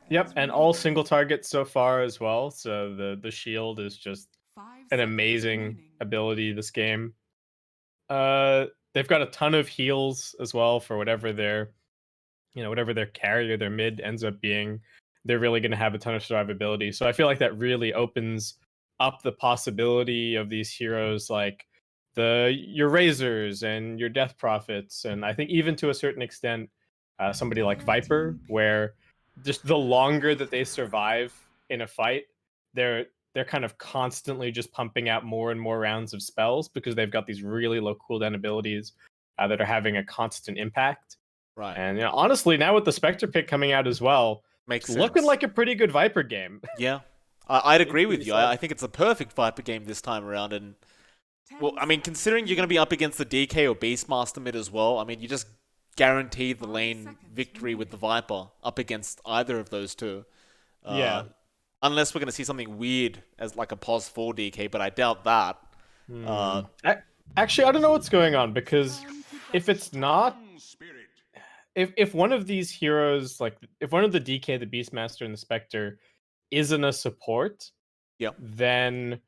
Yep, and all single targets so far as well. So the shield is just an amazing ability this game. They've got a ton of heals as well for whatever whatever their carry or their mid ends up being. They're really going to have a ton of survivability. So I feel like that really opens up the possibility of these heroes like your razors and your death prophets, and I think even to a certain extent, somebody like Viper, where just the longer that they survive in a fight, they're they're kind of constantly just pumping out more and more rounds of spells because they've got these really low cooldown abilities that are having a constant impact. Right. And honestly, now with the Spectre pick coming out as well, Makes it's looking sense. like a pretty good Viper game. Yeah. I'd agree with Pretty you. solid. I think it's a perfect Viper game this time around. And, well, I mean, considering you're going to be up against the DK or Beastmaster mid as well, I mean, you just guarantee the lane victory with the Viper up against either of those two. Yeah. Unless we're going to see something weird as like a POS 4 DK, but I doubt that. Hmm. Actually, I don't know what's going on because if it's not, if one of these heroes, like if one of the DK, the Beastmaster, and the Spectre isn't a support, Yep. then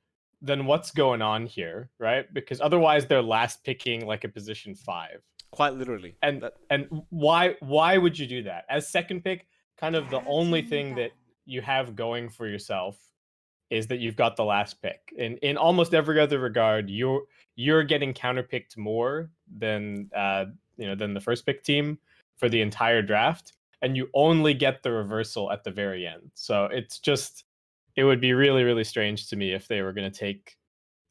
what's going on here, right? Because otherwise they're last picking like a position 5. Quite literally. And why would you do that? As second pick, kind of the only thing that you have going for yourself is that you've got the last pick. In almost every other regard, you're getting counterpicked more than than the first pick team for the entire draft, and you only get the reversal at the very end. So it would be really, really strange to me if they were going to take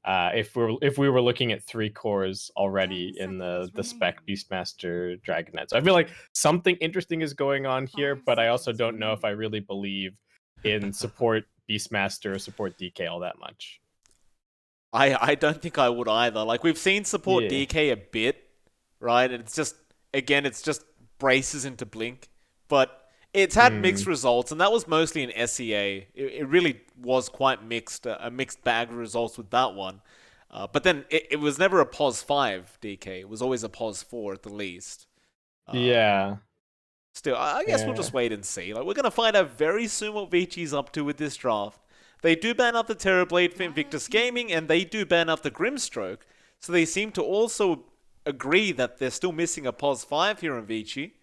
if we were looking at 3 cores already in the spec Beastmaster Dragon Knight. So I feel like something interesting is going on here, but I also don't know if I really believe in support Beastmaster or support DK all that much. I don't think I would either. Like, we've seen support Yeah. DK a bit, right? And it's just, again, it's just braces into Blink. But it's had mixed results, and that was mostly in SEA. It really was quite mixed, a mixed bag of results with that one. But then it was never a POS 5 DK. It was always a POS 4 at the least. Yeah. Still, I guess we'll just wait and see. Like, we're going to find out very soon what Vici's up to with this draft. They do ban up the Terrorblade for Invictus Gaming, and they do ban up the Grimstroke. So they seem to also agree that they're still missing a POS 5 here in Vici.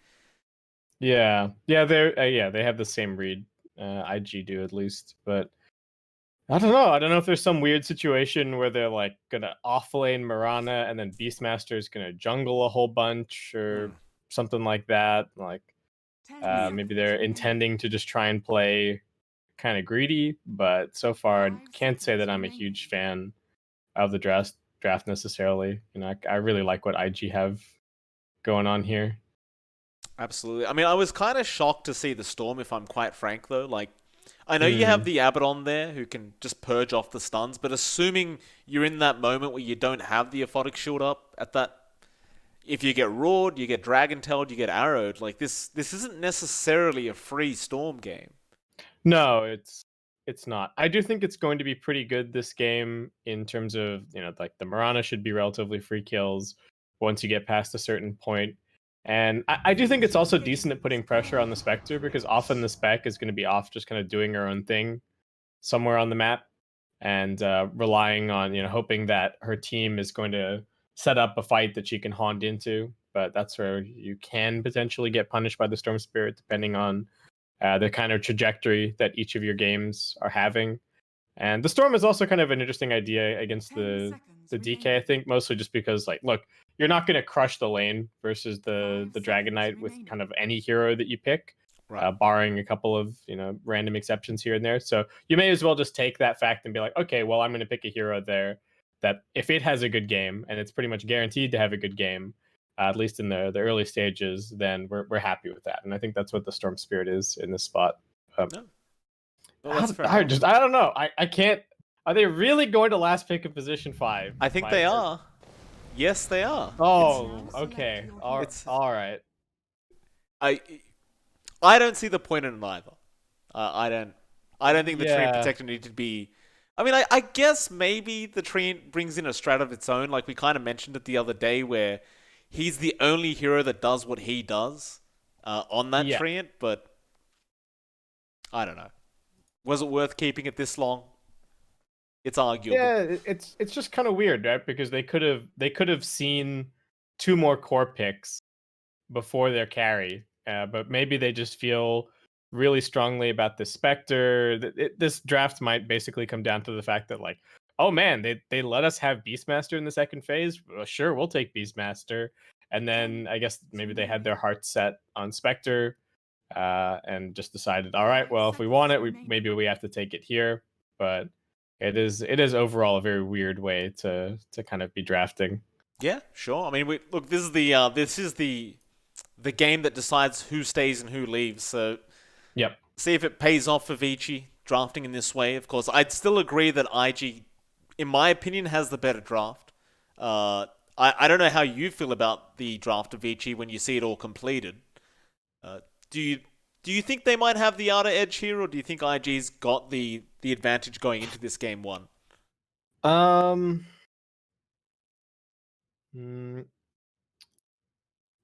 Yeah. They have the same read. IG do at least, but I don't know. I don't know if there's some weird situation where they're like gonna offlane Mirana and then Beastmaster is gonna jungle a whole bunch or something like that. Like maybe they're intending to just try and play kind of greedy, but so far I can't say that I'm a huge fan of the draft necessarily. I really like what IG have going on here. Absolutely. I mean, I was kind of shocked to see the Storm, if I'm quite frank, though. Like, I know you have the Abaddon there who can just purge off the stuns, but assuming you're in that moment where you don't have the Aphotic Shield up at that, if you get roared, you get dragon-tailed, you get arrowed, like this isn't necessarily a free Storm game. No, it's not. I do think it's going to be pretty good this game in terms of, like the Mirana should be relatively free kills once you get past a certain point. And I do think it's also decent at putting pressure on the Spectre because often the Spec is going to be off just kind of doing her own thing somewhere on the map and relying on, hoping that her team is going to set up a fight that she can haunt into. But that's where you can potentially get punished by the Storm Spirit depending on the kind of trajectory that each of your games are having. And the Storm is also kind of an interesting idea against the DK, I think, mostly just because, like, look, you're not going to crush the lane versus the Dragon Knight with kind of any hero that you pick, Right. barring a couple of random exceptions here and there. So you may as well just take that fact and be like, okay, well, I'm going to pick a hero there that if it has a good game, and it's pretty much guaranteed to have a good game, at least in the early stages, then we're happy with that. And I think that's what the Storm Spirit is in this spot. No. Well, that's fair I enough. don't know. I can't. Are they really going to last pick in position 5? I think they are. Yes, they are. Oh, okay. All right. I don't see the point in it either. I don't think the Treant Protector needed to be. I mean, I guess maybe the Treant brings in a strat of its own. Like we kind of mentioned it the other day, where he's the only hero that does what he does on that Treant. But I don't know. Was it worth keeping it this long? It's arguable. Yeah, it's just kind of weird, right? Because they could have seen two more core picks before their carry, but maybe they just feel really strongly about the Spectre. This draft might basically come down to the fact that, like, oh man, they let us have Beastmaster in the second phase. Well, sure, we'll take Beastmaster. And then I guess maybe they had their hearts set on Spectre, and just decided, all right, well, if we want it, maybe we have to take it here. But it is overall a very weird way to kind of be drafting. Yeah, sure. I mean, look. This is the game that decides who stays and who leaves. So Yep. see if it pays off for Vici drafting in this way. Of course, I'd still agree that IG, in my opinion, has the better draft. I don't know how you feel about the draft of Vici when you see it all completed. Uh, do you think they might have the outer edge here, or do you think IG's got the advantage going into this game one? Um. mm,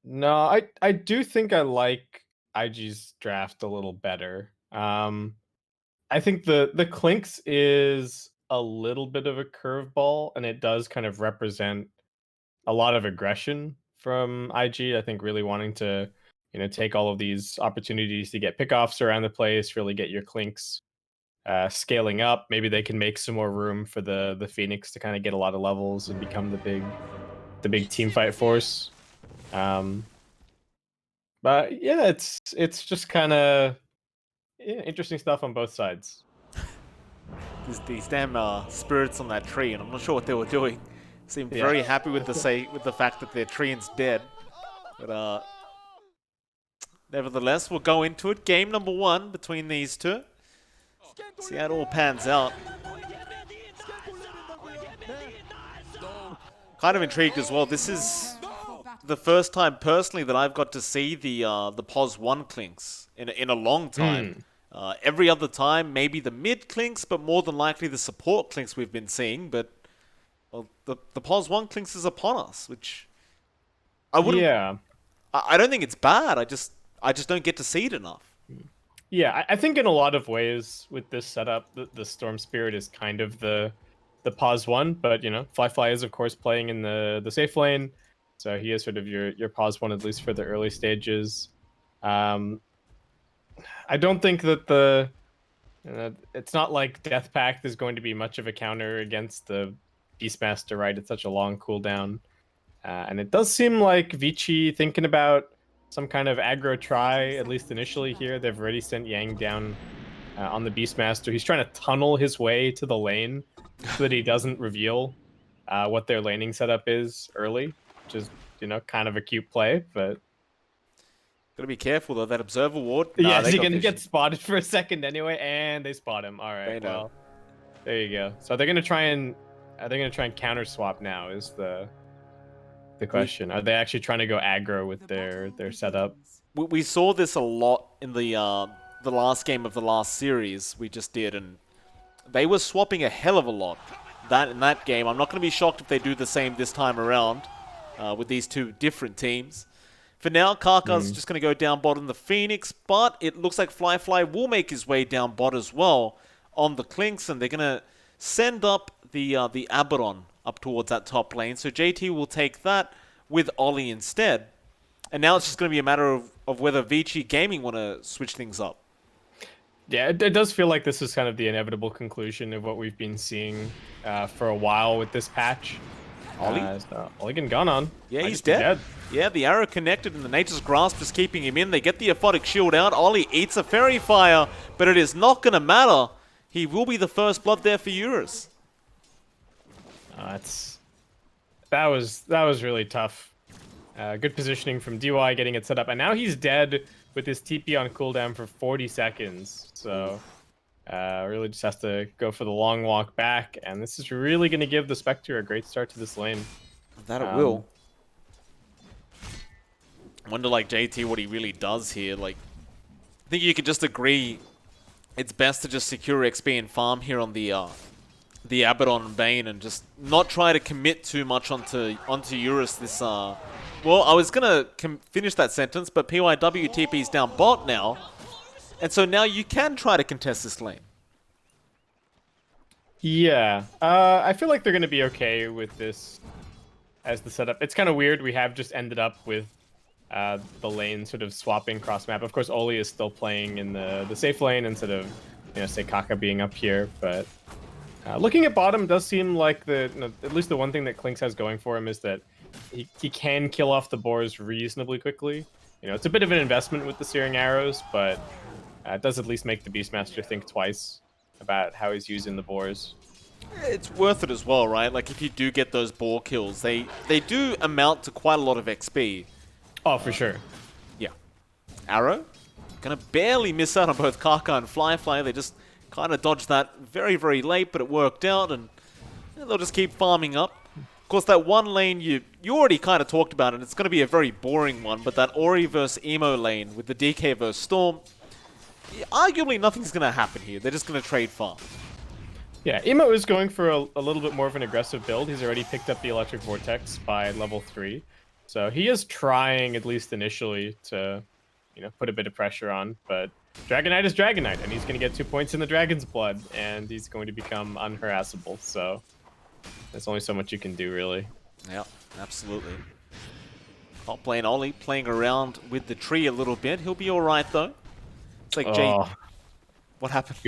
No, I do think I like IG's draft a little better. I think the Clinks is a little bit of a curveball, and it does kind of represent a lot of aggression from IG. I think really wanting to, take all of these opportunities to get pickoffs around the place, really get your Clinks scaling up. Maybe they can make some more room for the Phoenix to kind of get a lot of levels and become the big team fight force. Um, but yeah, it's just kind of interesting stuff on both sides. These damn spirits on that tree, and I'm not sure what they were doing. Seemed Yeah. very happy with the fact that their tree's dead. But nevertheless, we'll go into it. Game number one between these two. See how it all pans out. Kind of intrigued as well. This is the first time personally that I've got to see the POS 1 Clinks in a long time. Every other time, maybe the mid Clinks, but more than likely the support Clinks we've been seeing. But well, the POS 1 Clinks is upon us, which I wouldn't. Yeah. I don't think it's bad. I just don't get to see it enough. Yeah, I think in a lot of ways with this setup, the Storm Spirit is kind of the pause one, but Fly is of course playing in the safe lane, so he is sort of your pause one, at least for the early stages. I don't think that it's not like Death Pact is going to be much of a counter against the Beastmaster, right? It's such a long cooldown, and it does seem like Vici thinking about some kind of aggro try, at least initially here. They've already sent Yang down on the Beastmaster. He's trying to tunnel his way to the lane so that he doesn't reveal what their laning setup is early, which is, kind of a cute play, but... Gotta be careful though, that observer ward. Yeah, he's gonna get spotted for a second anyway, and they spot him. All right, well, there you go. So they're gonna try and counter swap now. Is the question? Are they actually trying to go aggro with their setup? We saw this a lot in the last game of the last series we just did, and they were swapping a hell of a lot. In that game, I'm not going to be shocked if they do the same this time around with these two different teams. For now, Karka's just going to go down bottom the Phoenix, but it looks like Fly will make his way down bot as well on the Clinks, and they're going to send up the Abaddon up towards that top lane. So JT will take that with Ollie instead. And now it's just going to be a matter of whether Vici Gaming want to switch things up. Yeah, it does feel like this is kind of the inevitable conclusion of what we've been seeing for a while with this patch. Ollie? Ollie getting gone on. Yeah, he's dead. Yeah, the arrow connected and the Nature's Grasp is keeping him in. They get the Aphotic Shield out. Ollie eats a Fairy Fire, but it is not going to matter. He will be the first blood there for Eurus. That was really tough. Good positioning from DY getting it set up, and now he's dead with his TP on cooldown for 40 seconds. So really just has to go for the long walk back, and this is really going to give the Spectre a great start to this lane. That it will. I wonder, like, JT, what he really does here. Like, I think you could just agree it's best to just secure XP and farm here on the Abaddon Bane and just not try to commit too much onto Eurus this... Well, I was going to finish that sentence, but PYW TP's down bot now. And so now you can try to contest this lane. Yeah, I feel like they're going to be okay with this as the setup. It's kind of weird. We have just ended up with the lane sort of swapping cross map. Of course, Oli is still playing in the safe lane instead of, say Kaka being up here. But looking at bottom does seem like at least the one thing that Klinks has going for him is that he can kill off the boars reasonably quickly. It's a bit of an investment with the Searing Arrows, but it does at least make the Beastmaster think twice about how he's using the boars. It's worth it as well, right? Like, if you do get those boar kills, they do amount to quite a lot of XP. Oh, for sure. Yeah. Arrow, gonna barely miss out on both Kaka and Fly. They just kind of dodged that very, very late, but it worked out, and they'll just keep farming up. Of course, that one lane you already kind of talked about, and it's going to be a very boring one, but that Ori versus Emo lane with the DK versus Storm, arguably nothing's going to happen here. They're just going to trade farm. Yeah, Emo is going for a little bit more of an aggressive build. He's already picked up the Electric Vortex by level 3. So he is trying, at least initially, to put a bit of pressure on. But Dragonite is Dragonite, and he's going to get 2 points in the Dragon's Blood, and he's going to become unharassable. So there's only so much you can do, really. Yeah, absolutely. Not playing Oli, playing around with the tree a little bit. He'll be all right, though. It's like, Jay, what happened?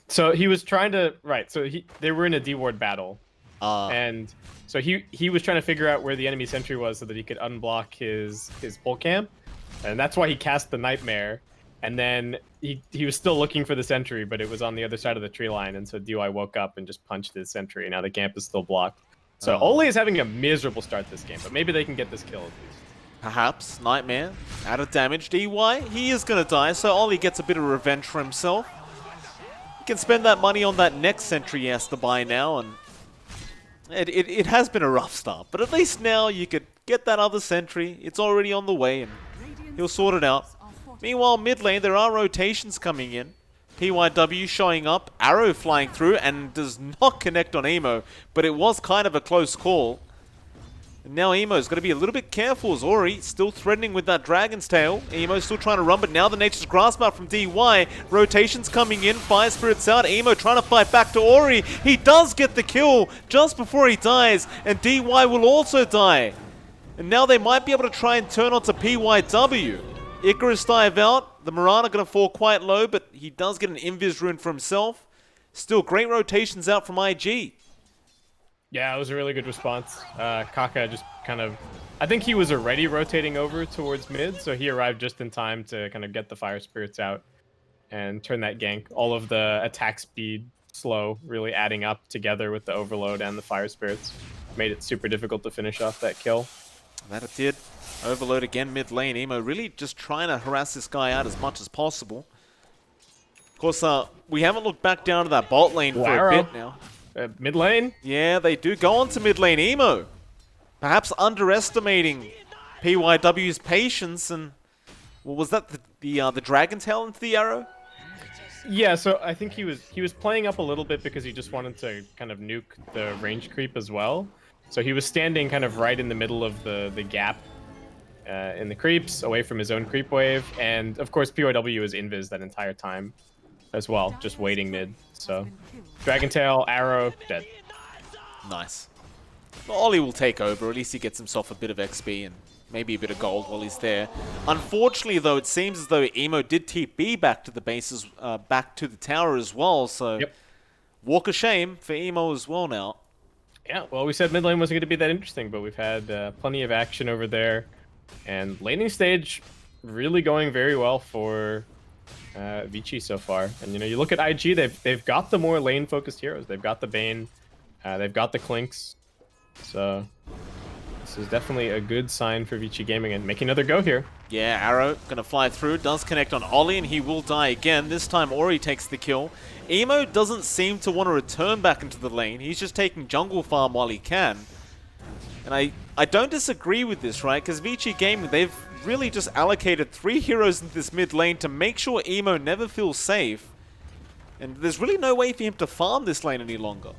So he was trying to So they were in a D-ward battle, and so he was trying to figure out where the enemy sentry was so that he could unblock his pole camp, and that's why he cast the Nightmare. And then he was still looking for the sentry, but it was on the other side of the tree line, and so DY woke up and just punched his sentry, and now the camp is still blocked. So Oli is having a miserable start this game, but maybe they can get this kill at least. Perhaps. Nightmare, out of damage. DY, he is going to die, so Oli gets a bit of revenge for himself. He can spend that money on that next sentry he has to buy now, and it has been a rough start. But at least now you could get that other sentry. It's already on the way, and he'll sort it out. Meanwhile, mid lane, there are rotations coming in. PYW showing up, Arrow flying through, and does not connect on Emo, but it was kind of a close call. And now Emo's got to be a little bit careful as Ori still threatening with that Dragon's Tail. Emo's still trying to run, but now the Nature's Grasp out from DY. Rotations coming in, Fire Spirit's out. Emo trying to fight back to Ori. He does get the kill just before he dies, and DY will also die. And now they might be able to try and turn onto PYW. Icarus dive out. The Mirana going to fall quite low, but he does get an Invis rune for himself. Still, great rotations out from IG. Yeah, it was a really good response. Kaka just kind of... I think he was already rotating over towards mid, so he arrived just in time to kind of get the Fire Spirits out and turn that gank. All of the attack speed slow really adding up together with the Overload and the Fire Spirits. Made it super difficult to finish off that kill. That it did. Overload again mid lane. Emo really just trying to harass this guy out as much as possible. Of course, we haven't looked back down to that bot lane for a bit now. Mid lane? Yeah, they do go on to mid lane. Emo, perhaps underestimating PYW's patience, and well, was that the Dragon Tail into the arrow? Yeah, so I think he was playing up a little bit because he just wanted to kind of nuke the range creep as well. So he was standing kind of right in the middle of the gap in the creeps, away from his own creep wave, and of course PYW is invis that entire time as well, just waiting mid. So Dragon Tail, arrow, dead. Nice. Well, Oli will take over. At least he gets himself a bit of XP and maybe a bit of gold while he's there. Unfortunately, though, it seems as though Emo did TP back to the bases, back to the tower as well. So yep. Walk of shame for Emo as well now. Yeah, well, we said mid lane wasn't going to be that interesting, but we've had plenty of action over there. And laning stage really going very well for Vici so far. And, you look at IG, they've got the more lane-focused heroes. They've got the Bane, they've got the Klinks. So this is definitely a good sign for Vici Gaming and making another go here. Yeah, Arrow gonna fly through, does connect on Oli, and he will die again. This time Ori takes the kill. Emo doesn't seem to want to return back into the lane. He's just taking jungle farm while he can. And I don't disagree with this, right? Because Vici Gaming, they've really just allocated 3 heroes into this mid lane to make sure Emo never feels safe. And there's really no way for him to farm this lane any longer.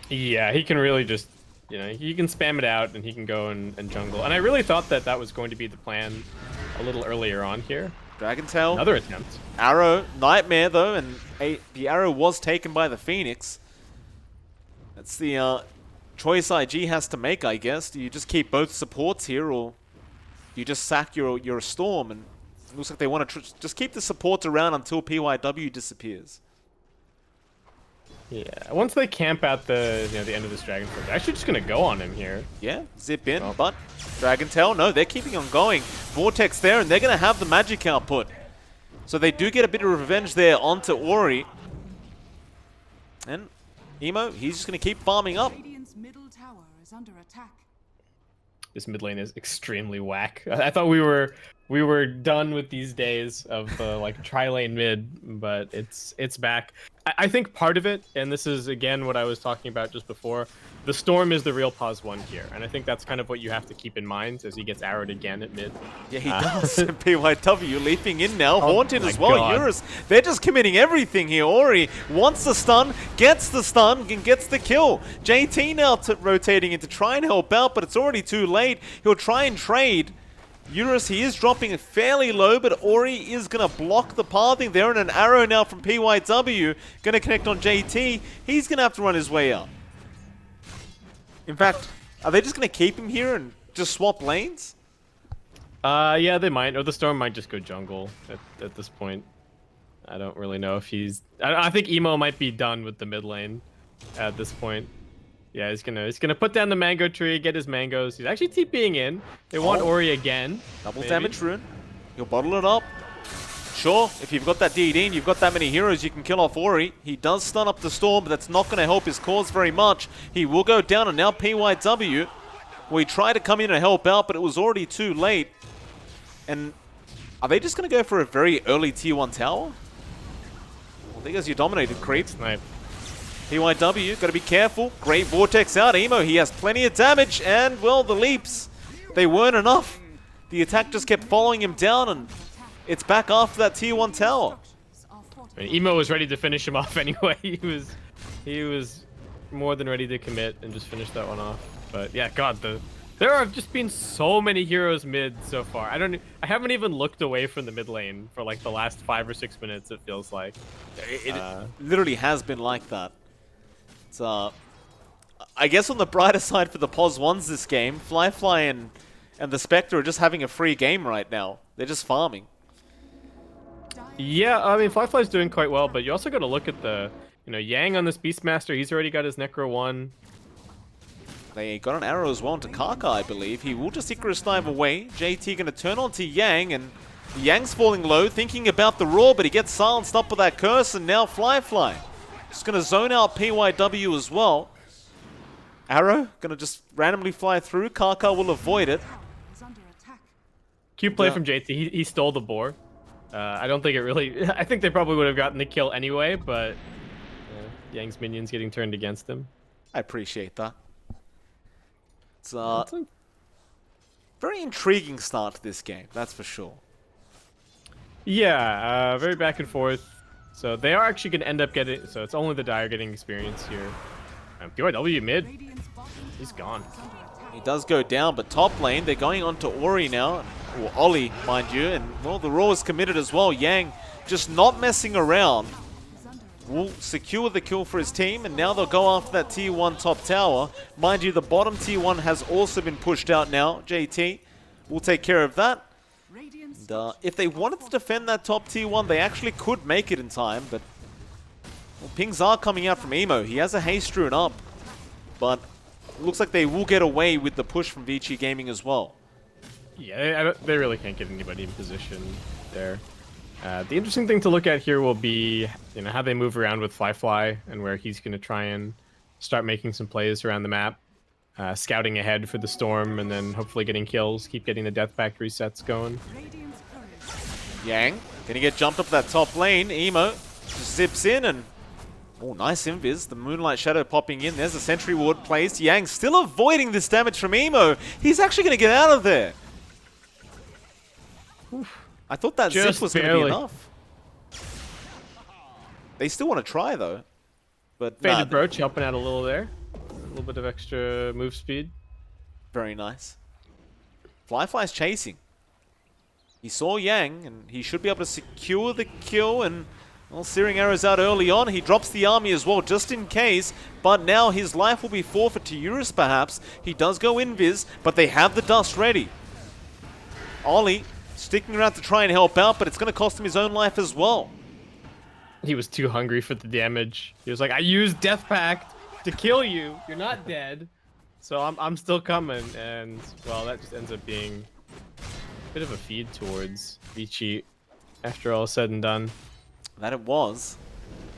Yeah, he can really just, he can spam it out and he can go and jungle. And I really thought that was going to be the plan a little earlier on here. Dragon Tail. Another attempt. Arrow, Nightmare though, and the arrow was taken by the Phoenix. That's the choice IG has to make, I guess. Do you just keep both supports here, or do you just sack your Storm? And it looks like they want to just keep the supports around until PYW disappears. Yeah, once they camp out the end of this Dragon Force, they're actually just gonna go on him here. Yeah, zip in, but Dragon Tail, no, they're keeping on going. Vortex there, and they're gonna have the magic output. So they do get a bit of revenge there onto Ori. And Emo, he's just gonna keep farming up. Radiant's middle tower is under attack. This mid lane is extremely whack. I thought we were done with these days of like tri-lane mid, but it's back. I think part of it, and this is again what I was talking about just before, the Storm is the real pause one here, and I think that's kind of what you have to keep in mind as he gets arrowed again at mid. Yeah, he does. PYW leaping in now, Haunted as well. God. Eurus, they're just committing everything here. Ori wants the stun, gets the stun, and gets the kill. JT now rotating in to try and help out, but it's already too late. He'll try and trade. Eurus, he is dropping fairly low, but Ori is going to block the pathing there, and an arrow now from PYW going to connect on JT. He's going to have to run his way out. In fact, are they just going to keep him here and just swap lanes? Yeah, they might, or the Storm might just go jungle at this point. I don't really know if he's... I think Emo might be done with the mid lane at this point. Yeah, he's gonna put down the mango tree, get his mangoes. He's actually TPing in. They want Ori again. Double damage rune. He'll bottle it up. Sure, if you've got that DD and you've got that many heroes, you can kill off Ori. He does stun up the Storm, but that's not going to help his cause very much. He will go down, and now PYW, we tried to come in and help out, but it was already too late. And are they just going to go for a very early tier 1 tower? I think as you dominated, Creep. Snipe. PYW, got to be careful. Great Vortex out. Emo, he has plenty of damage, and, well, the leaps, they weren't enough. The attack just kept following him down, and it's back after that tier 1 tower. I mean, Emo was ready to finish him off anyway. He was more than ready to commit and just finish that one off. But yeah, God, there have just been so many heroes mid so far. I haven't even looked away from the mid lane for like the last 5 or 6 minutes. It feels like it literally has been like that. It's I guess on the brighter side for the Pos ones this game, Fly and the Spectre are just having a free game right now. They're just farming. Yeah, I mean, Fly's doing quite well, but you also got to look at the, Yang on this Beastmaster. He's already got his Necro 1. They got an arrow as well into Kaka, I believe. He will just Icarus dive away. JT going to turn on to Yang, and Yang's falling low, thinking about the Roar, but he gets silenced up with that curse, and now Fly. Just going to zone out PYW as well. Arrow going to just randomly fly through. Kaka will avoid it. Cute play from JT. He stole the boar. I don't think it really... I think they probably would have gotten the kill anyway, but Yang's minions getting turned against him. I appreciate that. It's a very intriguing start to this game, that's for sure. Yeah, very back and forth. So they are actually going to end up getting... So it's only the Dire getting experience here. PYW mid. He's gone. He does go down, but top lane, they're going on to Ori now. Or Ollie, mind you. And, well, the Raw is committed as well. Yang just not messing around. Will secure the kill for his team, and now they'll go after that tier 1 top tower. Mind you, the bottom tier 1 has also been pushed out now. JT will take care of that. And, if they wanted to defend that top tier 1, they actually could make it in time, but well, pings are coming out from Emo. He has a haste rune up, but it looks like they will get away with the push from Vici Gaming as well. Yeah, they really can't get anybody in position there. The interesting thing to look at here will be, how they move around with Fly and where he's going to try and start making some plays around the map, scouting ahead for the Storm, and then hopefully getting kills, keep getting the Death Pact resets going. Yang gonna get jumped up that top lane. Emo just zips in and oh, nice invis. The Moonlight Shadow popping in. There's a Sentry Ward placed. Yang still avoiding this damage from Emo. He's actually gonna get out of there. Oof. I thought that zip was going to be enough. They still want to try, though. But Faded Brooch helping out a little there. A little bit of extra move speed. Very nice. Fly's chasing. He saw Yang, and he should be able to secure the kill, and well, searing arrows out early on. He drops the army as well, just in case, but now his life will be forfeit to Eurus, perhaps. He does go invis, but they have the dust ready. Ollie sticking around to try and help out, but it's going to cost him his own life as well. He was too hungry for the damage. He was like, I used Death Pact to kill you. You're not dead. So I'm still coming. And, well, that just ends up being a bit of a feed towards Vici after all is said and done. That it was.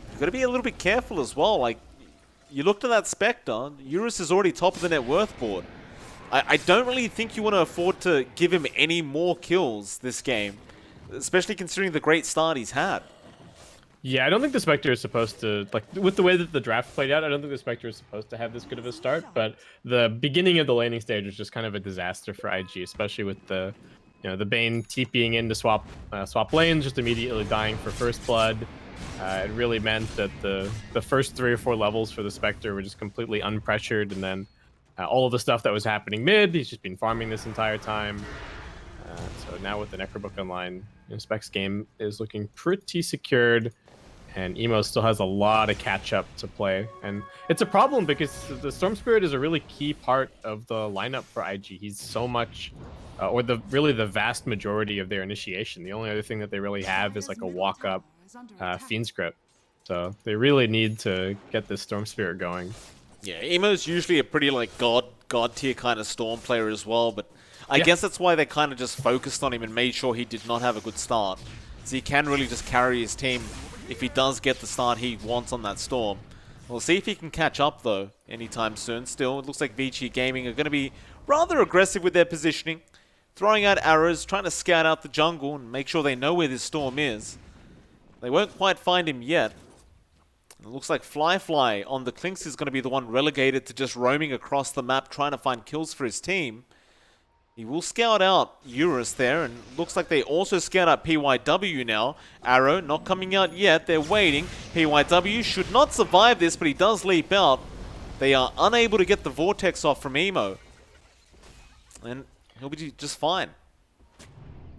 You've got to be a little bit careful as well. Like, you looked at that Spectre, Eurus is already top of the net worth board. I don't really think you want to afford to give him any more kills this game, especially considering the great start he's had. Yeah, I don't think the Spectre is supposed to, like, with the way that the draft played out, I don't think the Spectre is supposed to have this good of a start, but the beginning of the laning stage was just kind of a disaster for IG, especially with the, the Bane TPing in to swap lanes, just immediately dying for first blood. It really meant that the first 3 or 4 levels for the Spectre were just completely unpressured, and then all of the stuff that was happening mid, he's just been farming this entire time. So now with the Necrobook online, Spec's game is looking pretty secured, and Emo still has a lot of catch-up to play. And it's a problem because the Storm Spirit is a really key part of the lineup for IG. He's so much, or really the vast majority of their initiation. The only other thing that they really have is like a walk-up Fiend script. So they really need to get this Storm Spirit going. Yeah, Emo's usually a pretty like god tier kind of Storm player as well, but I guess that's why they kind of just focused on him and made sure he did not have a good start. So he can really just carry his team if he does get the start he wants on that Storm. We'll see if he can catch up though anytime soon. Still, it looks like Vici Gaming are going to be rather aggressive with their positioning, throwing out arrows, trying to scout out the jungle and make sure they know where this Storm is. They won't quite find him yet. It looks like Fly on the Clinks is going to be the one relegated to just roaming across the map trying to find kills for his team. He will scout out Eurus there, and looks like they also scout out PYW now. Arrow not coming out yet, they're waiting. PYW should not survive this, but he does leap out. They are unable to get the Vortex off from Emo. And he'll be just fine.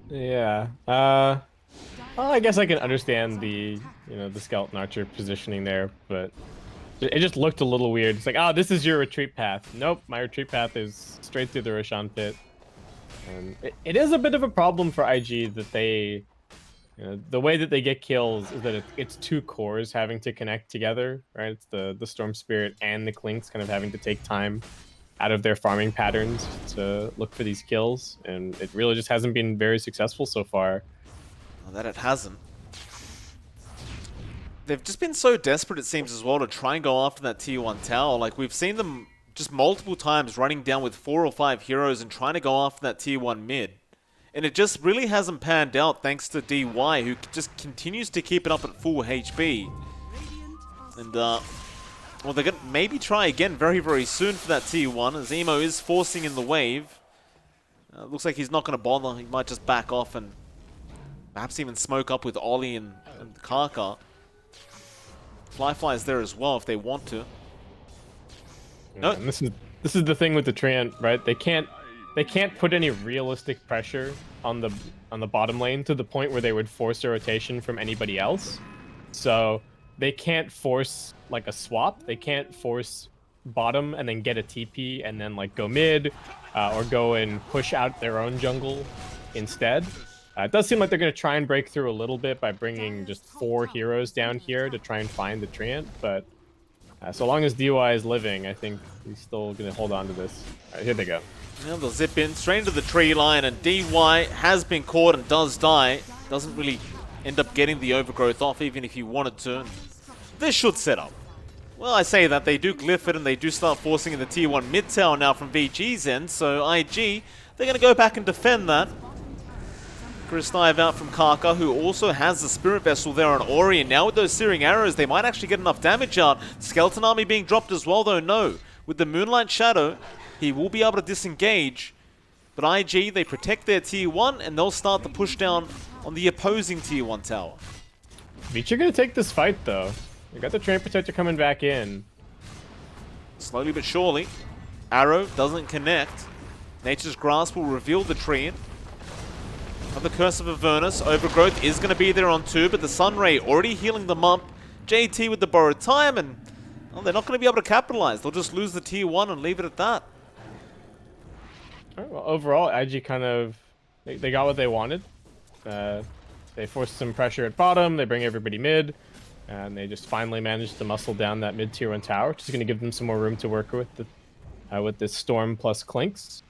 Yeah, well, I guess I can understand the, the Skeleton Archer positioning there, but it just looked a little weird. It's like, oh, this is your retreat path. Nope, my retreat path is straight through the Roshan pit. And it is a bit of a problem for IG that they, the way that they get kills is that it's 2 cores having to connect together, right? It's the Storm Spirit and the Clinks kind of having to take time out of their farming patterns to look for these kills, and it really just hasn't been very successful so far. Well, that it hasn't. They've just been so desperate, it seems, as well, to try and go after that tier 1 tower. Like, we've seen them just multiple times running down with 4 or 5 heroes and trying to go after that tier 1 mid. And it just really hasn't panned out thanks to DY, who just continues to keep it up at full HP. And, well, they're going to maybe try again very, very soon for that tier 1, as Emo is forcing in the wave. Looks like he's not going to bother. He might just back off and perhaps even smoke up with Ollie and Karka. Fly is there as well if they want to. No, and this is the thing with the Treant, right? They can't put any realistic pressure on the bottom lane to the point where they would force a rotation from anybody else. So they can't force like a swap. They can't force bottom and then get a TP and then like go mid or go and push out their own jungle instead. It does seem like they're going to try and break through a little bit by bringing just 4 heroes down here to try and find the Treant, but so long as DY is living, I think he's still going to hold on to this. All right, here they go. Well, they'll zip in straight into the tree line, and DY has been caught and does die. Doesn't really end up getting the overgrowth off, even if he wanted to. This should set up. Well, I say that. They do glyph it, and they do start forcing in the tier 1 mid tower now from VG's end, so IG, they're going to go back and defend that. Dive out from Karka, who also has the Spirit Vessel there on Ori, and now with those searing arrows, they might actually get enough damage out. Skeleton Army being dropped as well, though, no. With the Moonlight Shadow, he will be able to disengage, but IG, they protect their tier 1, and they'll start the push down on the opposing tier 1 tower. Vici are going to take this fight, though. They got the Treant Protector coming back in. Slowly but surely. Arrow doesn't connect. Nature's Grasp will reveal the Treant. of the Curse of Avernus. Overgrowth is going to be there on 2, but the Sunray already healing them up. JT with the borrowed time, and well, they're not going to be able to capitalize. They'll just lose the tier 1 and leave it at that. All right, well, overall, IG kind of, they got what they wanted. They forced some pressure at bottom, they bring everybody mid, and they just finally managed to muscle down that mid tier 1 tower, which is going to give them some more room to work with this Storm plus Clinks.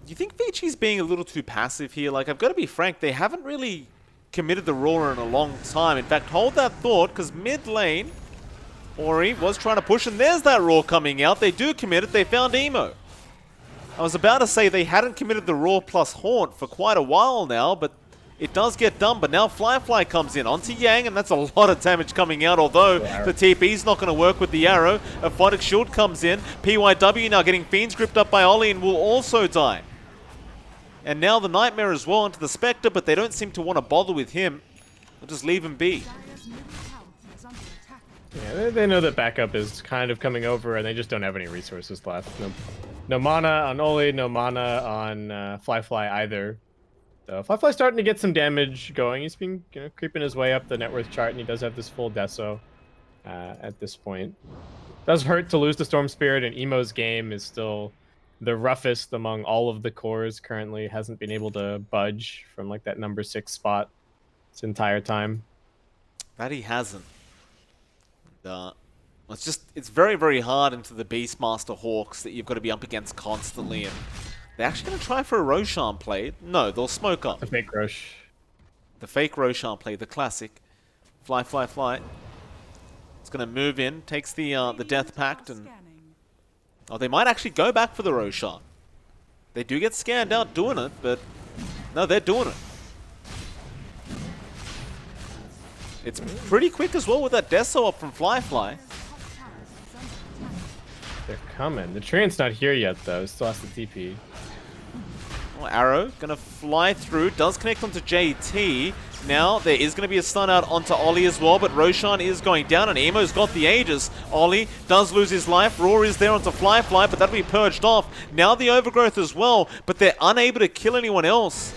Do you think Vici's being a little too passive here? Like, I've got to be frank, they haven't really committed the Roar in a long time. In fact, hold that thought, because mid lane, Ori was trying to push, and there's that Roar coming out. They do commit it, they found Emo. I was about to say they hadn't committed the Roar plus Haunt for quite a while now, but it does get done. But now Fly comes in onto Yang, and that's a lot of damage coming out, although the TP's not going to work with the arrow. A Photic Shield comes in. PYW now getting Fiends gripped up by Ollie and will also die. And now the Nightmare as well onto the Spectre, but they don't seem to want to bother with him. They'll just leave him be. Yeah, they know that backup is kind of coming over, and they just don't have any resources left. No mana on Oli, no mana on Fly either. So Fly's starting to get some damage going. He's been creeping his way up the net worth chart, and he does have this full deso at this point. It does hurt to lose the Storm Spirit, and Emo's game is still the roughest among all of the cores currently. Hasn't been able to budge from like that number 6 spot this entire time. That he hasn't. It's very, very hard into the Beastmaster Hawks that you've got to be up against constantly, and they're actually going to try for a Roshan play. No, they'll smoke up. The fake Rosh. The fake Roshan play, the classic. Fly. It's going to move in, takes the Death Pact, and oh, they might actually go back for the Roshan. They do get scanned out doing it, but no, they're doing it. It's pretty quick as well with that Deso up from Fly. They're coming. The Treant's not here yet, though. Still has the TP. Oh, Arrow gonna fly through. Does connect onto JT. Now there is gonna be a stun out onto Ollie as well, but Roshan is going down, and Emo's got the Aegis. Ollie does lose his life. Roar is there onto Fly, but that'll be purged off. Now the Overgrowth as well, but they're unable to kill anyone else.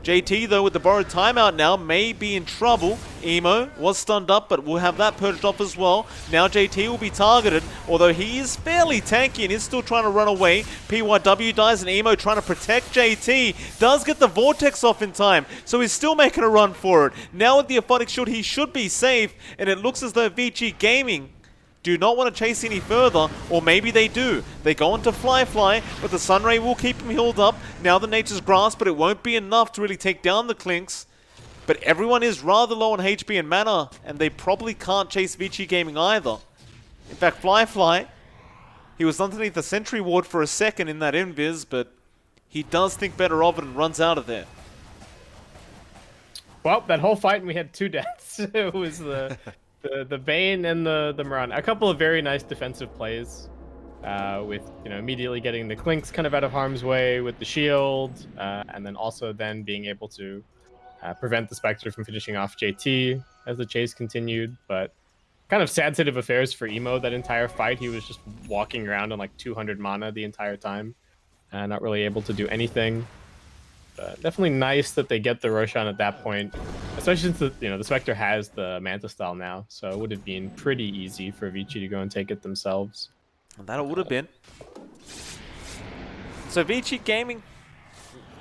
JT, though, with the borrowed timeout now, may be in trouble. Emo was stunned up, but we'll have that purged off as well. Now JT will be targeted, although he is fairly tanky and is still trying to run away. PYW dies, and Emo trying to protect JT. Does get the Vortex off in time, so he's still making a run for it. Now with the Aphotic Shield, he should be safe, and it looks as though Vici Gaming do not want to chase any further, or maybe they do. They go on to Fly, but the Sunray will keep him healed up. Now the Nature's Grasp, but it won't be enough to really take down the Clinks. But everyone is rather low on HP and mana, and they probably can't chase Vici Gaming either. In fact, Fly, he was underneath the Sentry Ward for a second in that invis, but he does think better of it and runs out of there. Well, that whole fight, and we had 2 deaths. It was the Bane and the Mirana. A couple of very nice defensive plays, with immediately getting the Clinks kind of out of harm's way with the shield, and then also then being able to prevent the Spectre from finishing off JT as the chase continued. But kind of sad state of affairs for Emo that entire fight. He was just walking around on like 200 mana the entire time, not really able to do anything. Definitely nice that they get the Roshan at that point, especially since the Spectre has the Manta Style now, so it would have been pretty easy for Vici to go and take it themselves. And that it would have been. So Vici Gaming,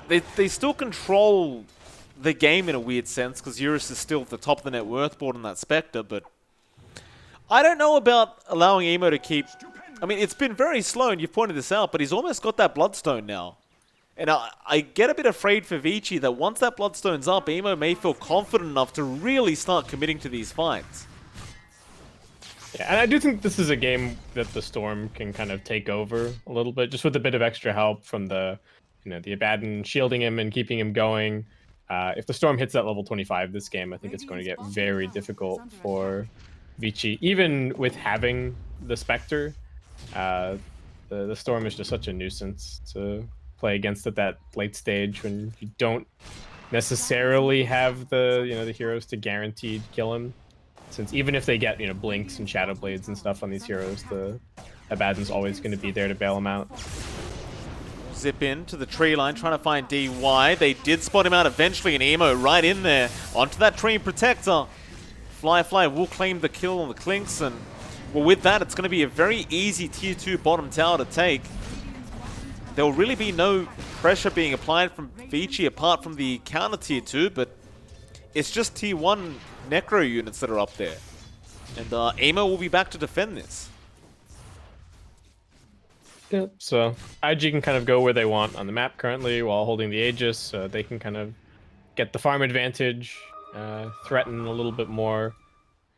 they still control the game in a weird sense, because Eurus is still at the top of the net worth board on that Spectre, but I don't know about allowing Emo to keep... I mean, it's been very slow, and you've pointed this out, but he's almost got that Bloodstone now. And I get a bit afraid for Vici that once that Bloodstone's up, Emo may feel confident enough to really start committing to these fights. Yeah, and I do think this is a game that the Storm can kind of take over a little bit, just with a bit of extra help from the Abaddon shielding him and keeping him going. If the Storm hits that level 25 this game, I think it's going to get very difficult for Vici. Even with having the Spectre, the Storm is just such a nuisance to play against at that late stage when you don't necessarily have the heroes to guaranteed kill him. Since even if they get blinks and shadow blades and stuff on these heroes, the Abaddon's always going to be there to bail them out. zip in to the tree line, trying to find DY. They did spot him out eventually, and Emo right in there. Onto that tree protector. Fly will claim the kill on the Clinks, and well, with that, it's going to be a very easy tier 2 bottom tower to take. There will really be no pressure being applied from Vici apart from the counter tier 2, but it's just tier 1 Necro units that are up there. And Emo will be back to defend this. Yep, so IG can kind of go where they want on the map currently while holding the Aegis, so they can kind of get the farm advantage, threaten a little bit more.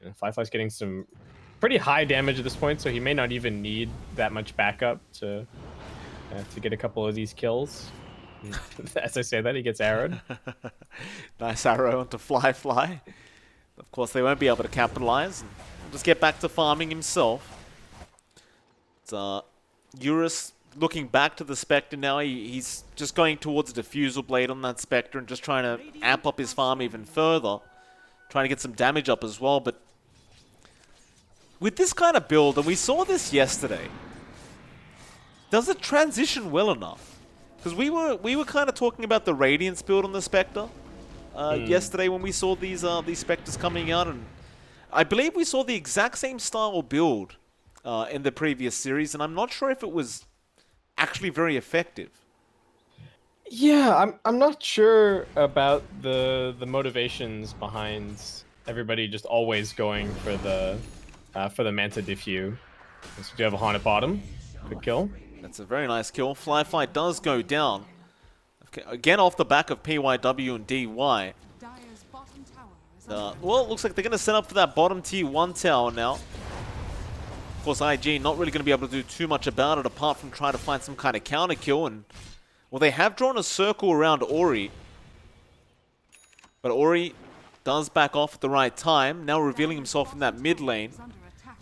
And Fly's getting some pretty high damage at this point, so he may not even need that much backup to get a couple of these kills. As I say that, he gets arrowed. Nice arrow onto Fly. Of course, they won't be able to capitalize. And we'll just get back to farming himself. It's Eurus looking back to the Spectre now. He's just going towards a Diffusal Blade on that Spectre and just trying to amp up his farm even further. Trying to get some damage up as well, but with this kind of build, and we saw this yesterday, does it transition well enough? Because we were kind of talking about the Radiance build on the Spectre yesterday when we saw these Spectres coming out, and I believe we saw the exact same style build in the previous series, and I'm not sure if it was actually very effective. Yeah, I'm not sure about the motivations behind everybody just always going for the Manta Diffuse. So we do have a Haunted bottom. Good kill. That's a very nice kill. Fly does go down. Okay, again off the back of PYW and DY. Well, it looks like they're going to set up for that bottom tier 1 tower now. Of course, IG not really going to be able to do too much about it apart from trying to find some kind of counter kill. And well, they have drawn a circle around Ori. But Ori does back off at the right time, now revealing himself in that mid lane.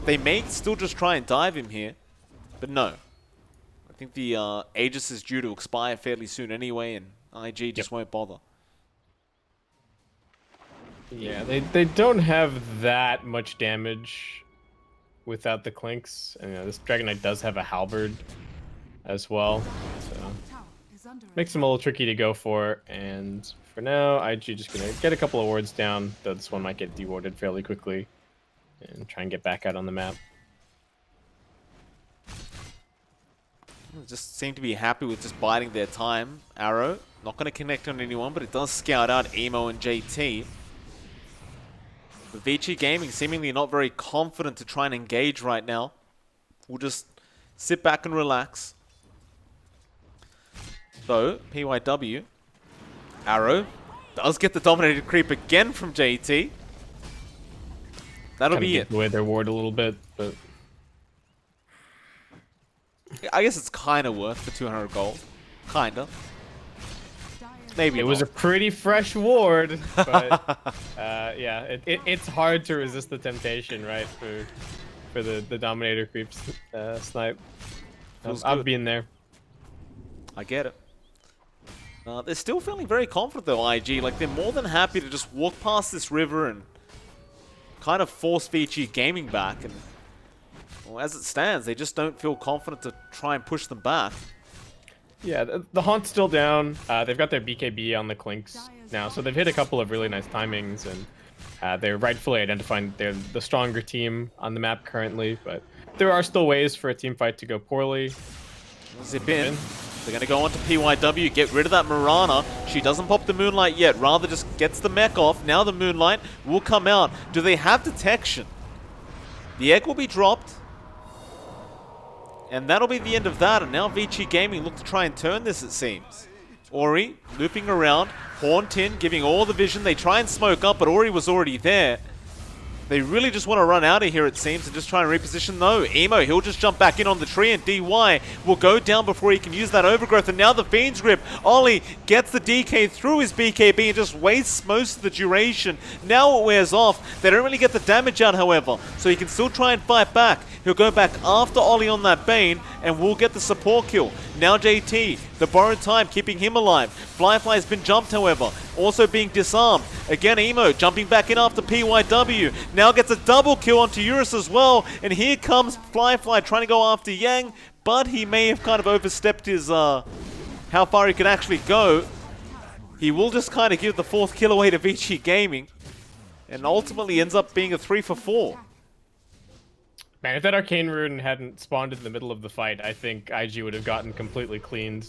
They may still just try and dive him here, but no. I think the Aegis is due to expire fairly soon anyway, and IG just won't bother. Yeah, they don't have that much damage without the Clinks. And this Dragon Knight does have a halberd as well, so makes him a little tricky to go for. And for now, IG just gonna get a couple of wards down, though this one might get dewarded fairly quickly, and try and get back out on the map. Just seem to be happy with just biding their time. Arrow, not going to connect on anyone, but it does scout out Emo and JT. The Vici Gaming seemingly not very confident to try and engage right now. We'll just sit back and relax. So, PYW, Arrow, does get the dominated creep again from JT. That'll be it. Away their ward a little bit, but I guess it's kind of worth the 200 gold. Kind of. Maybe it was a pretty fresh ward, but yeah, it's hard to resist the temptation, right? For the Dominator creeps snipe. I've been there. I get it. They're still feeling very confident though, IG. Like, they're more than happy to just walk past this river and kind of force Vici Gaming back. And well, as it stands, they just don't feel confident to try and push them back. Yeah, the Haunt's still down. They've got their BKB on the Clinks now, so they've hit a couple of really nice timings, and they're rightfully identifying they're the stronger team on the map currently, but there are still ways for a team fight to go poorly. Zip in. They're going to go on to PYW, get rid of that Mirana. She doesn't pop the Moonlight yet, rather just gets the mech off. Now the Moonlight will come out. Do they have detection? The egg will be dropped. And that'll be the end of that, and now Vici Gaming look to try and turn this, it seems. Ori looping around, Haunt in, giving all the vision. They try and smoke up, but Ori was already there. They really just want to run out of here, it seems, and just try and reposition. No, Emo, he'll just jump back in on the tree, and DY will go down before he can use that overgrowth. And now the Fiend's Grip. Ollie gets the DK through his BKB and just wastes most of the duration. Now it wears off. They don't really get the damage out, however, so he can still try and fight back. He'll go back after Ollie on that Bane, and we'll get the support kill. Now JT, the borrowed time, keeping him alive. Flyfly has been jumped, however, also being disarmed. Again, Emo jumping back in after PYW. Now gets a double kill onto Eurus as well. And here comes Flyfly trying to go after Yang, but he may have kind of overstepped his how far he could actually go. He will just kind of give the 4th kill away to Vici Gaming. And ultimately ends up being a 3 for 4. Man, if that Arcane Rune hadn't spawned in the middle of the fight, I think IG would have gotten completely cleaned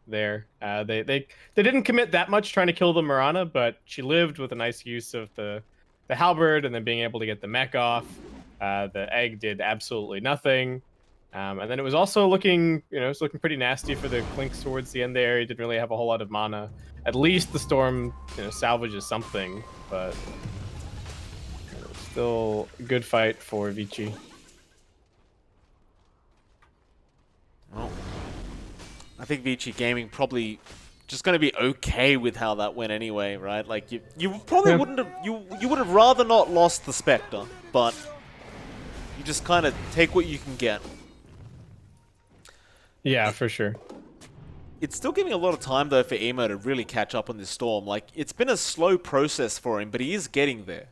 there. They didn't commit that much trying to kill the Mirana, but she lived with a nice use of the halberd and then being able to get the mech off. The egg did absolutely nothing. And then it was also looking, it was looking pretty nasty for the Clinks towards the end there. He didn't really have a whole lot of mana. At least the Storm, salvages something, but still a good fight for Vici. Well, I think Vici Gaming probably just going to be okay with how that went anyway, right? Like you probably wouldn't have you would have rather not lost the Spectre, but you just kind of take what you can get. Yeah, for sure. It's still giving a lot of time though for Emo to really catch up on this Storm. Like it's been a slow process for him, but he is getting there.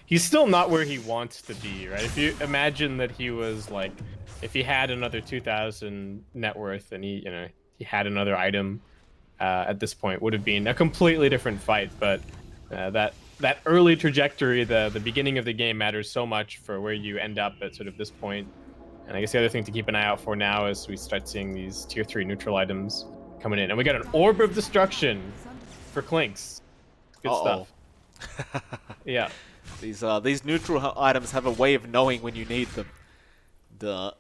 He's still not where he wants to be, right? If you imagine that he was like, if he had another 2,000 net worth and he had another item at this point, would have been a completely different fight. But that early trajectory, the beginning of the game matters so much for where you end up at sort of this point. And I guess the other thing to keep an eye out for now is we start seeing these tier 3 neutral items coming in. And we got an Orb of Destruction for Clinks. Good stuff. Yeah. These neutral items have a way of knowing when you need them.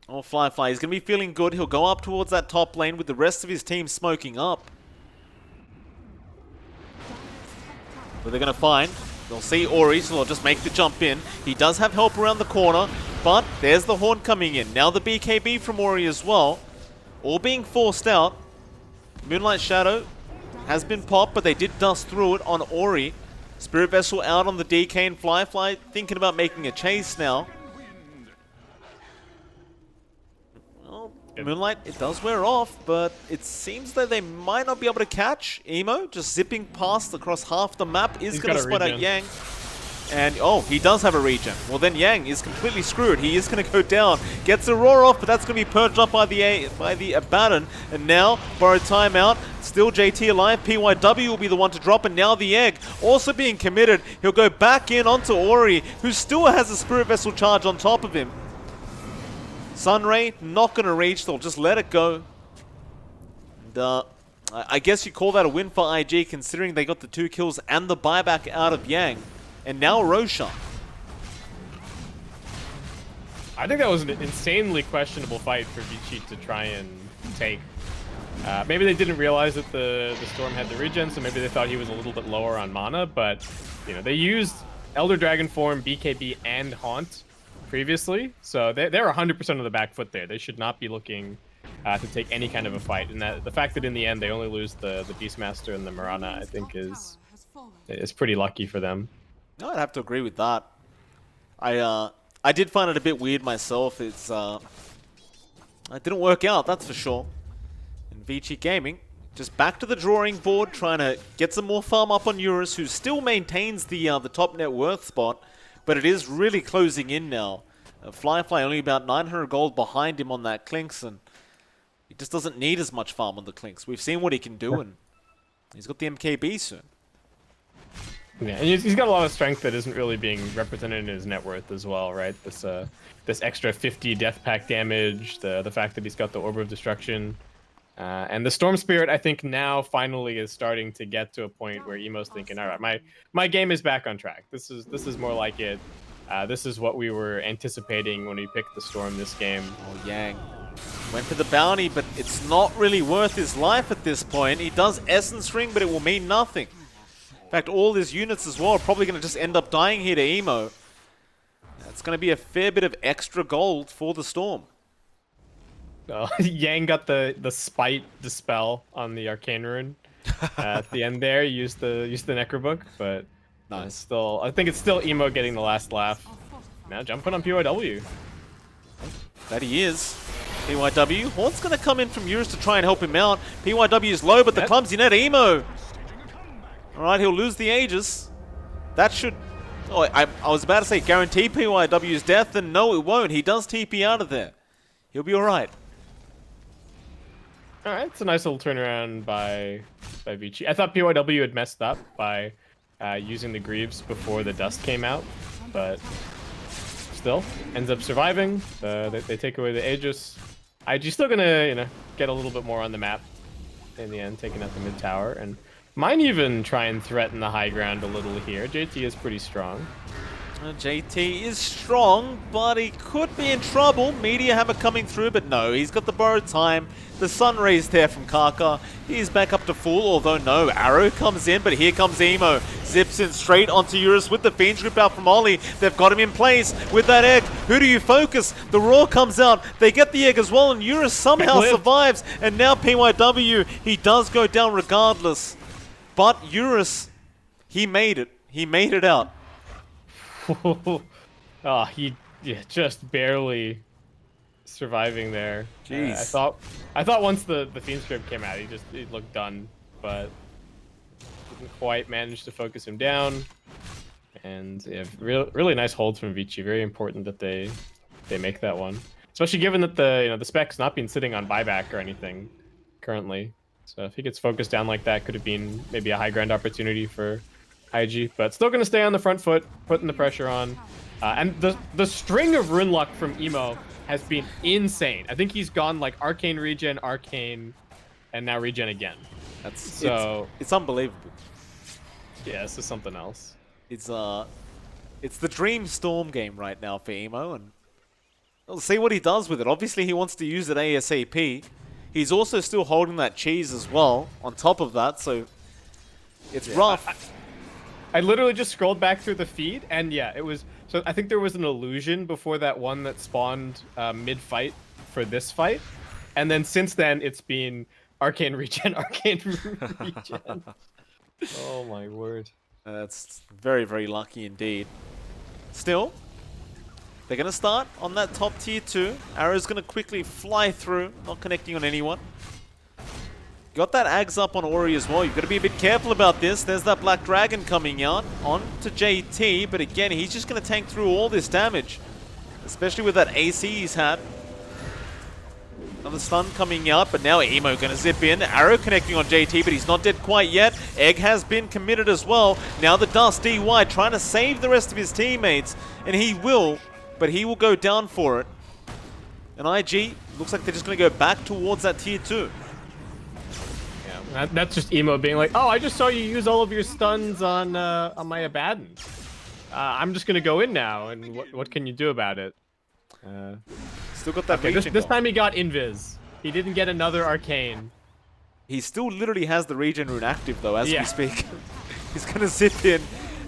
Oh, Firefly, he's going to be feeling good. He'll go up towards that top lane with the rest of his team smoking up. What they're going to find, they'll see Ori, so they'll just make the jump in. He does have help around the corner, but there's the Horn coming in. Now the BKB from Ori as well. All being forced out. Moonlight Shadow has been popped, but they did dust through it on Ori. Spirit Vessel out on the DK, and Firefly thinking about making a chase now. Well, Moonlight, it does wear off, but it seems that they might not be able to catch Emo. Just zipping past across half the map is going to spot out Yang. And, oh, he does have a regen. Well, then Yang is completely screwed. He is going to go down. Gets a roar off, but that's going to be purged up by the Abaddon. And now, borrowed timeout. Still JT alive. PYW will be the one to drop. And now the egg also being committed. He'll go back in onto Ori, who still has a Spirit Vessel charge on top of him. Sunray, not going to reach. They'll just let it go. And, I guess you call that a win for IG, considering they got the 2 kills and the buyback out of Yang. And now Roshan. I think that was an insanely questionable fight for Vici to try and take. Maybe they didn't realize that the Storm had the regen, so maybe they thought he was a little bit lower on mana, but they used Elder Dragon Form, BKB, and Haunt previously, so they're 100% on the back foot there. They should not be looking to take any kind of a fight, and the fact that in the end they only lose the Beastmaster and the Mirana, I think is pretty lucky for them. No, I'd have to agree with that. I did find it a bit weird myself. It didn't work out, that's for sure. And Vici Gaming just back to the drawing board, trying to get some more farm up on Eurus, who still maintains the top net worth spot, but it is really closing in now. Firefly only about 900 gold behind him on that Clinks, and he just doesn't need as much farm on the Clinks. We've seen what he can do, and he's got the MKB soon. Yeah, and he's got a lot of strength that isn't really being represented in his net worth as well, right? This extra 50 death pack damage, the fact that he's got the Orb of Destruction, and the Storm Spirit, I think now finally is starting to get to a point where Emo's thinking, all right, my game is back on track. This is more like it. This is what we were anticipating when we picked the Storm this game. Oh, Yang went for the bounty, but it's not really worth his life at this point. He does Essence Ring, but it will mean nothing. In fact, all his units as well are probably going to just end up dying here to Emo. That's going to be a fair bit of extra gold for the Storm. Yang got the Spite Dispel on the Arcane Rune. At the end there, he used the Necrobook, but nice. I think it's still Emo getting the last laugh. Now jumping on PYW. That he is. PYW. Horn's going to come in from Eurus to try and help him out. PYW is low, but the clumsy net Emo. Alright, he'll lose the Aegis. That should... Oh, I was about to say guarantee PYW's death, and no, it won't. He does TP out of there. He'll be alright. All right, it's a nice little turnaround by Vici. I thought PYW had messed up by using the Greaves before the dust came out, but still ends up surviving. They take away the Aegis. IG still gonna get a little bit more on the map in the end, taking out the mid tower, and might even try and threaten the high ground a little here. JT is pretty strong. JT is strong, but he could be in trouble. Meteor Hammer coming through, but no, he's got the borrowed time. The sun rays there from Kaka. He's back up to full, although no, Arrow comes in, but here comes Emo. Zips in straight onto Eurus with the Fiend's Grip out from Ollie. They've got him in place with that egg. Who do you focus? The Roar comes out. They get the egg as well, and Eurus somehow survives. And now PYW, he does go down regardless. But Eurus, he made it. He made it out. Oh, he just barely surviving there. Jeez. I thought once the Fiend Script came out, he looked done, but didn't quite manage to focus him down. And yeah, really nice holds from Vici. Very important that they make that one, especially given that the spec's not been sitting on buyback or anything currently. So if he gets focused down like that, could have been maybe a high ground opportunity for IG, but still going to stay on the front foot, putting the pressure on. And the string of rune luck from Emo has been insane. I think he's gone like Arcane regen, Arcane, and now regen again. It's unbelievable. Yeah, this is something else. It's the Dream Storm game right now for Emo, and we'll see what he does with it. Obviously, he wants to use it ASAP. He's also still holding that cheese as well on top of that, so it's rough. I literally just scrolled back through the feed, and yeah, it was... So I think there was an illusion before that one that spawned mid-fight for this fight. And then since then, it's been Arcane regen, Arcane regen. Oh my word. That's very, very lucky indeed. Still, they're going to start on that top tier 2. Arrow's going to quickly fly through, not connecting on anyone. Got that Ags up on Ori as well. You've got to be a bit careful about this. There's that Black Dragon coming out on to JT, but again, he's just going to tank through all this damage, especially with that AC he's had. Another stun coming out, but now Emo going to zip in. Arrow connecting on JT, but he's not dead quite yet. Egg has been committed as well. Now the Dust DY trying to save the rest of his teammates, and he will, but he will go down for it. And IG looks like they're just going to go back towards that tier 2. That's just Emo being like, oh, I just saw you use all of your stuns on my Abaddon. I'm just gonna go in now, and what can you do about it? Still got that. Okay, this time he got Invis. He didn't get another Arcane. He still literally has the regen rune active though, as we speak. He's gonna zip in.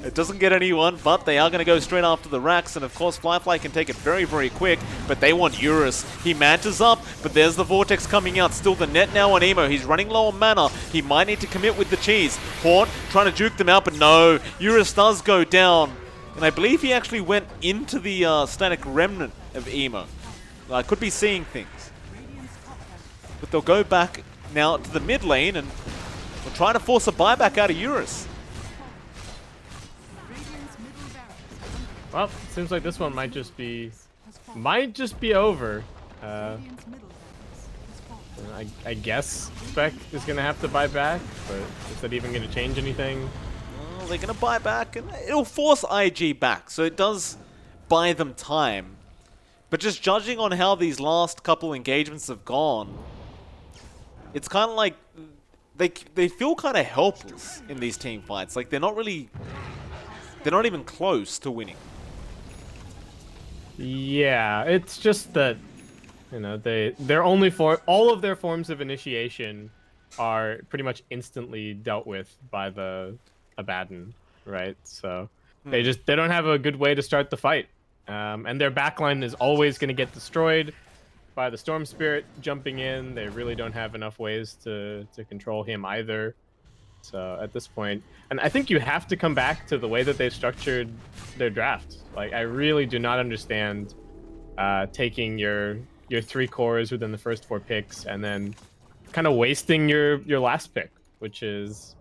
It doesn't get anyone, but they are going to go straight after the racks, and of course Flyfly can take it very, very quick, but they want Eurus. He mantas up, but there's the Vortex coming out. Still the net now on Emo. He's running low on mana. He might need to commit with the cheese. Haunt trying to juke them out, but no. Eurus does go down, and I believe he actually went into the static remnant of Emo. I could be seeing things. But they'll go back now to the mid lane, and we're trying to force a buyback out of Eurus. Well, it seems like this one might just be over. I guess Spec is gonna have to buy back, but is that even gonna change anything? Well, they're gonna buy back, and it'll force IG back, so it does buy them time. But just judging on how these last couple engagements have gone, it's kind of like they feel kind of helpless in these team fights. Like they're not even close to winning. Yeah, it's just that, they're only all of their forms of initiation are pretty much instantly dealt with by the Abaddon, right? So they don't have a good way to start the fight, and their backline is always going to get destroyed by the Storm Spirit jumping in. They really don't have enough ways to control him either. So at this point, and I think you have to come back to the way that they've structured their draft. Like, I really do not understand taking your 3 cores within the first 4 picks and then kind of wasting your last pick, which is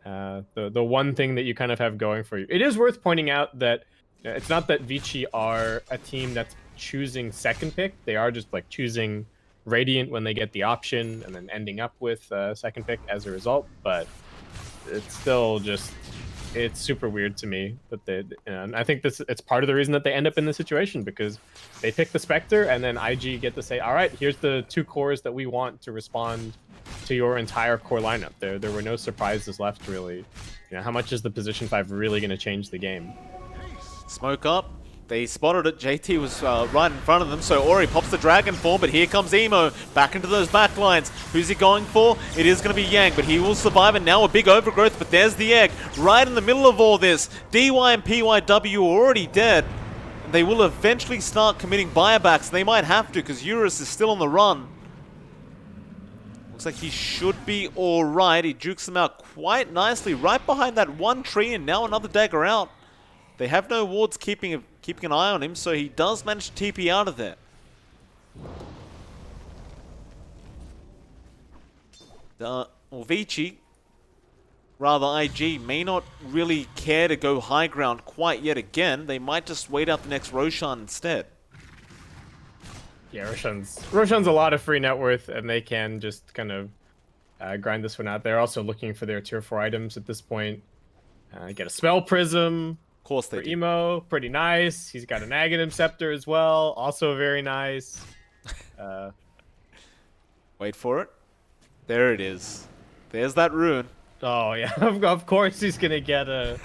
the one thing that you kind of have going for you. It is worth pointing out that it's not that Vici are a team that's choosing second pick. They are just like choosing Radiant when they get the option, and then ending up with second pick as a result. But it's still just, it's super weird to me that they, and I think it's part of the reason that they end up in this situation, because they pick the Spectre and then IG get to say, all right, here's the 2 cores that we want to respond to your entire core lineup. There were no surprises left, really. How much is the position 5 really going to change the game? Smoke up. They spotted it. JT was right in front of them, so Ori pops the Dragon Form, but here comes Emo back into those backlines. Who's he going for? It is going to be Yang, but he will survive, and now a big overgrowth, but there's the egg right in the middle of all this. DY and PYW are already dead. They will eventually start committing buybacks. They might have to, because Eurus is still on the run. Looks like he should be alright. He jukes them out quite nicely right behind that one tree, and now another dagger out. They have no wards keeping an eye on him, so he does manage to TP out of there. Well, Vici, rather IG, may not really care to go high ground quite yet again. They might just wait out the next Roshan instead. Yeah, Roshan's a lot of free net worth, and they can just kind of grind this one out. They're also looking for their tier 4 items at this point. Get a Spell Prism. Of course they do. Emo, pretty nice. He's got an Aghanim Scepter as well, also very nice. Wait for it. There it is. There's that rune. Oh yeah, of course he's gonna get a.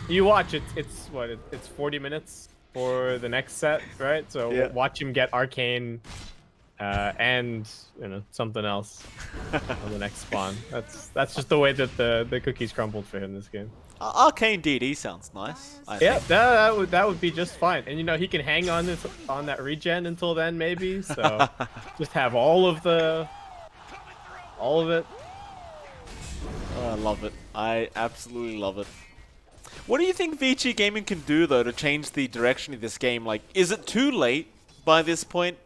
You watch it. It's 40 minutes for the next set, right? So yeah. Watch him get Arcane, and something else on the next spawn. That's just the way that the cookies crumbled for him this game. Arcane DD sounds nice. Yeah, that would be just fine. And he can hang on that regen until then, maybe. So just have all of it. Oh, I love it. I absolutely love it. What do you think Vici Gaming can do though to change the direction of this game? Like, is it too late by this point?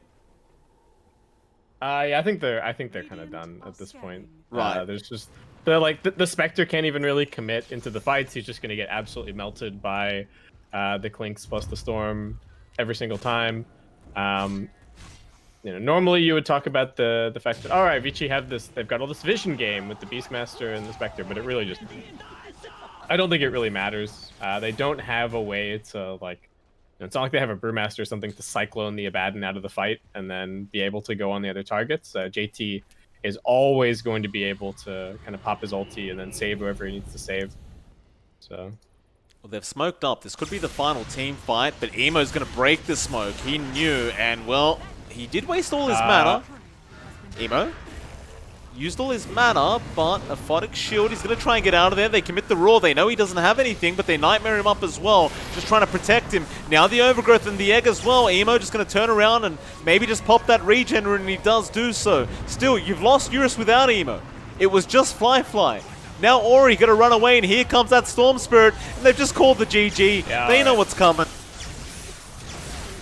Yeah, I think they're kind of done at this point. Right. There's just the Spectre can't even really commit into the fights. He's just gonna get absolutely melted by the Clinks plus the Storm every single time. Normally you would talk about the fact that, all right, Vici they've got all this vision game with the Beastmaster and the Spectre, but it really just, I don't think it really matters. They don't have a way to it's not like they have a Brewmaster or something to cyclone the Abaddon out of the fight and then be able to go on the other targets. JT is always going to be able to kind of pop his ulti and then save whoever he needs to save. So, well, they've smoked up. This could be the final team fight, but Emo's going to break the smoke. He knew, and well, he did waste all his mana. Emo used all his mana, but a Photic Shield. He's going to try and get out of there. They commit the Roar. They know he doesn't have anything, but they Nightmare him up as well, just trying to protect him. Now the Overgrowth and the Egg as well. Emo just going to turn around and maybe just pop that regen, and he does do so. Still, you've lost Eurus without Emo. It was just Fly. Now Ori going to run away, and here comes that Storm Spirit, and they've just called the GG. Yeah, they know what's coming.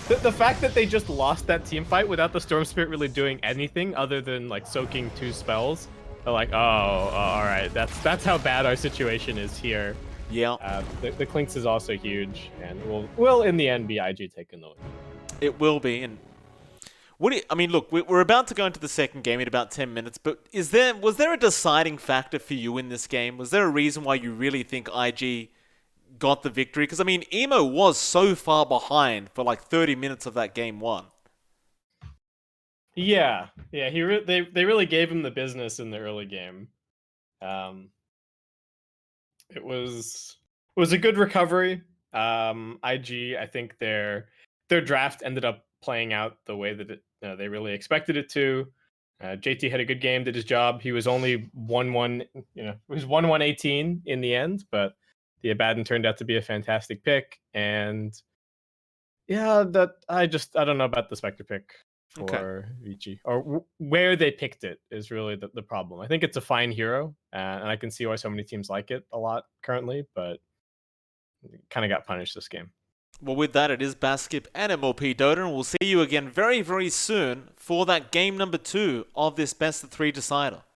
The fact that they just lost that team fight without the Storm Spirit really doing anything other than soaking 2 spells, they're like, oh, all right, that's how bad our situation is here. Yeah. The Clinks is also huge, and will in the end be IG taking the win. It will be. And look, we're about to go into the second game in about 10 minutes, but was there a deciding factor for you in this game? Was there a reason why you really think IG got the victory? Because Emo was so far behind for 30 minutes of that game 1. Yeah, they really gave him the business in the early game. It was a good recovery. IG, I think their draft ended up playing out the way that they really expected it to. JT had a good game, did his job. He was only 1-1, it was 1-1-18 in the end, but the Abaddon turned out to be a fantastic pick, and yeah, I don't know about the Spectre pick for Vici, or where they picked it is really the problem. I think it's a fine hero, and I can see why so many teams like it a lot currently, but kind of got punished this game. Well, with that, it is Basskip and MLP Dota, and we'll see you again very, very soon for that game number 2 of this best of 3 decider.